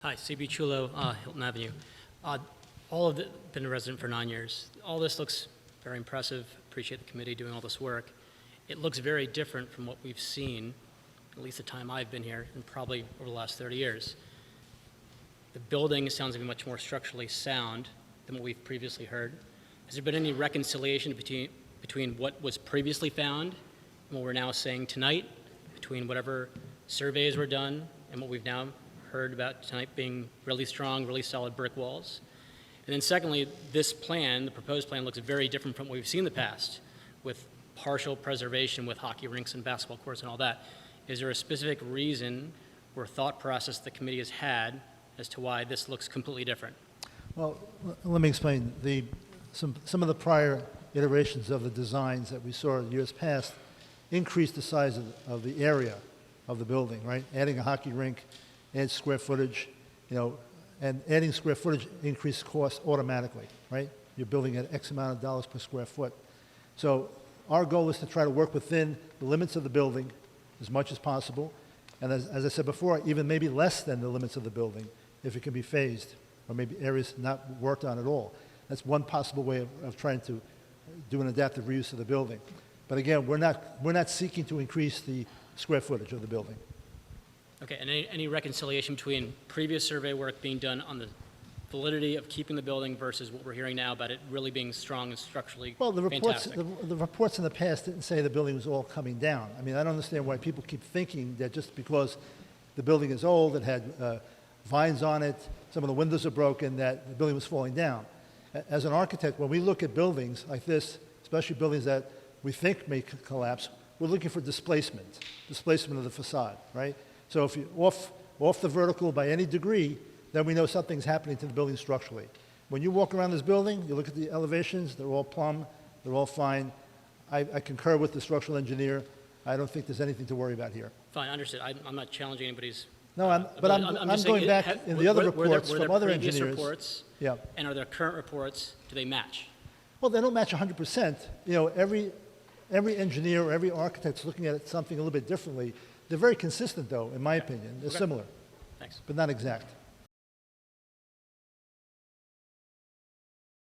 Hi, CB Tullo, Hilton Avenue. All of it, been a resident for 9 years. All this looks very impressive. Appreciate the committee doing all this work. It looks very different from what we've seen, at least the time I've been here, and probably over the last 30 years. The building sounds to be much more structurally sound than what we've previously heard. Has there been any reconciliation between what was previously found and what we're now saying tonight, between whatever surveys were done and what we've now heard about tonight being really strong, really solid brick walls? And then secondly, this plan, the proposed plan, looks very different from what we've seen in the past, with partial preservation with hockey rinks and basketball courts and all that. Is there a specific reason or thought process the committee has had as to why this looks completely different? Well, let me explain. Some of the prior iterations of the designs that we saw in years past increased the size of the area of the building, right? Adding a hockey rink, add square footage, and adding square footage increases cost automatically, right? You're building at X amount of dollars per square foot. So our goal is to try to work within the limits of the building as much as possible. And as I said before, even maybe less than the limits of the building if it can be phased, or maybe areas not worked on at all. That's one possible way of trying to do an adaptive reuse of the building. But again, we're not seeking to increase the square footage of the building. Okay, and any reconciliation between previous survey work being done on the validity of keeping the building versus what we're hearing now about it really being strong and structurally fantastic? The reports in the past didn't say the building was all coming down. I mean, I don't understand why people keep thinking that just because the building is old, it had vines on it, some of the windows are broken, that the building was falling down. As an architect, when we look at buildings like this, especially buildings that we think may collapse, we're looking for displacement of the facade, right? So if you're off the vertical by any degree, then we know something's happening to the building structurally. When you walk around this building, you look at the elevations, they're all plumb, they're all fine. I concur with the structural engineer. I don't think there's anything to worry about here. Fine, understood. I'm not challenging anybody's. No, I'm going back in the other reports from other engineers. Reports, yeah. And are there current reports? Do they match? Well, they don't match 100%. Every engineer or every architect's looking at something a little bit differently. They're very consistent, though, in my opinion. They're similar, Thanks. but not exact.